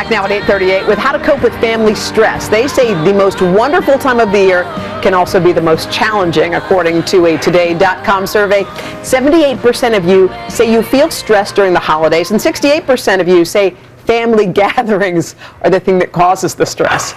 Back now at 8:38 with how to cope with family stress. They say the most wonderful time of the year can also be the most challenging, according to a Today.com survey. 78% of you say you feel stressed during the holidays, and 68% of you say family gatherings are the thing that causes the stress.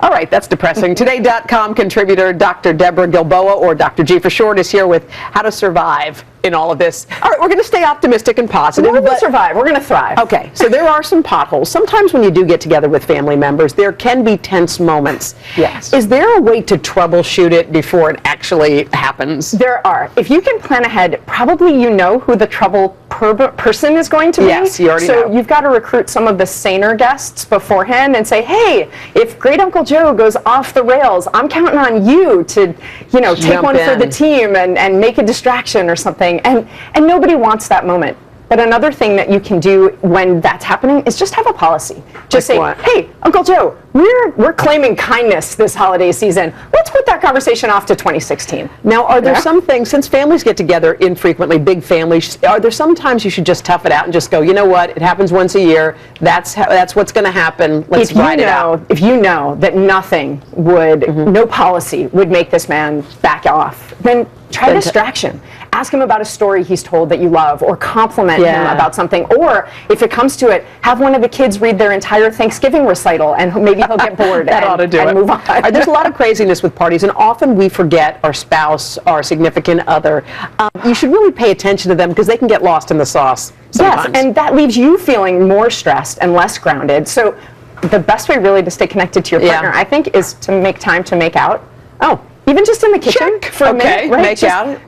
All right, that's depressing. Today.com contributor Dr. Deborah Gilboa, or Dr. G for short, is here with how to survive in all of this. All right, we're going to stay optimistic and positive. We're going to survive. We're going to thrive. Okay, so there are some potholes. Sometimes when you do get together with family members, there can be tense moments. Yes. Is there a way to troubleshoot it before it actually happens? There are. If you can plan ahead, probably you know who the trouble person is going to be. Yes, you already know. So you've got to recruit some of the saner guests beforehand and say, hey, if Great Uncle Joe goes off the rails, I'm counting on you to, you know, take one for the team and make a distraction or something. And nobody wants that moment. But another thing that you can do when that's happening is just have a policy. Just say, hey, Uncle Joe, we're claiming kindness this holiday season. Let's put that conversation off to 2016. Now, are there some things, since families get together infrequently, big families, are there some times you should just tough it out and just go, you know what, it happens once a year, that's what's going to happen, let's ride it out. If you know that nothing would, no policy would make this man back off, then try distraction. Ask him about a story he's told that you love, or compliment him about something. Or if it comes to it, have one of the kids read their entire Thanksgiving recital, and maybe he'll get bored and move on. There's a lot of craziness with parties, and often we forget our spouse, our significant other. You should really pay attention to them because they can get lost in the sauce sometimes. Yes, and that leaves you feeling more stressed and less grounded. So the best way really to stay connected to your partner, I think, is to make time to make out. Even just in the kitchen for a minute, right?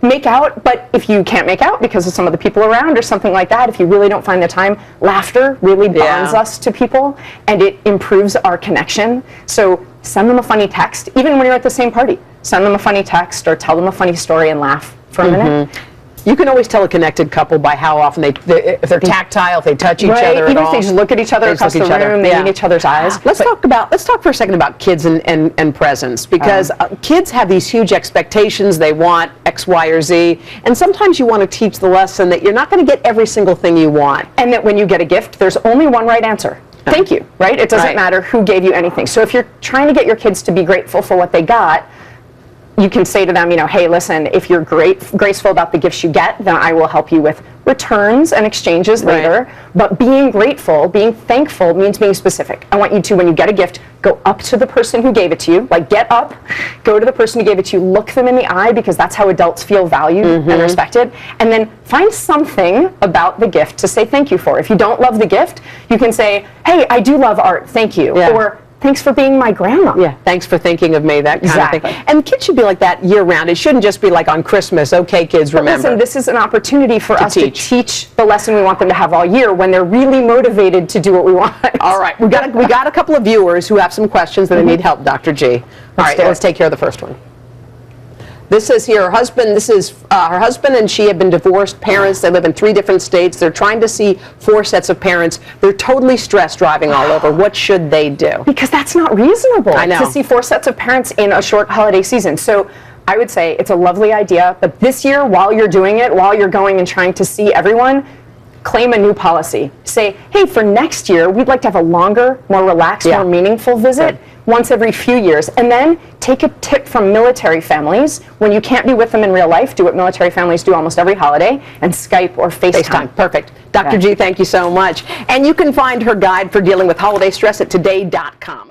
Make out, but if you can't make out because of some of the people around or something like that, if you really don't find the time, laughter really bonds us to people, and it improves our connection. So send them a funny text, even when you're at the same party. Send them a funny text or tell them a funny story and laugh for a minute. You can always tell a connected couple by how often if they're tactile, if they touch each other Even at all. if they just look at each other across the room, they meet each other's eyes. Let's talk for a second about kids and presents, because kids have these huge expectations. They want X, Y, or Z, and sometimes you want to teach the lesson that you're not going to get every single thing you want. And that when you get a gift, there's only one right answer. Thank you, right? It doesn't matter who gave you anything. So if you're trying to get your kids to be grateful for what they got, you can say to them, you know, hey, listen, if you're graceful about the gifts you get, then I will help you with returns and exchanges later. But being grateful, being thankful means being specific. I want you to, when you get a gift, go up to the person who gave it to you, like get up, go to the person who gave it to you, look them in the eye, because that's how adults feel valued and respected, and then find something about the gift to say thank you for. If you don't love the gift, you can say, hey, I do love art, thank you. Or, thanks for being my grandma. Thanks for thinking of me, that kind of thing. And kids should be like that year-round. It shouldn't just be like on Christmas, okay, kids, remember. Listen, this is an opportunity for us to teach the lesson we want them to have all year when they're really motivated to do what we want. All right, we got a couple of viewers who have some questions that need help, Dr. G. All right, let's take care of the first one. This is her husband and she have been divorced parents. They live in 3 different states. They're trying to see 4 sets of parents. They're totally stressed driving all over. What should they do? Because that's not reasonable to see 4 sets of parents in a short holiday season. So I would say it's a lovely idea, but this year, while you're doing it, while you're going and trying to see everyone, claim a new policy. Say, hey, for next year, we'd like to have a longer, more relaxed, more meaningful visit once every few years. And then take a tip from military families. When you can't be with them in real life, do what military families do almost every holiday, and Skype or FaceTime. Perfect. Dr. G, thank you so much. And you can find her guide for dealing with holiday stress at today.com.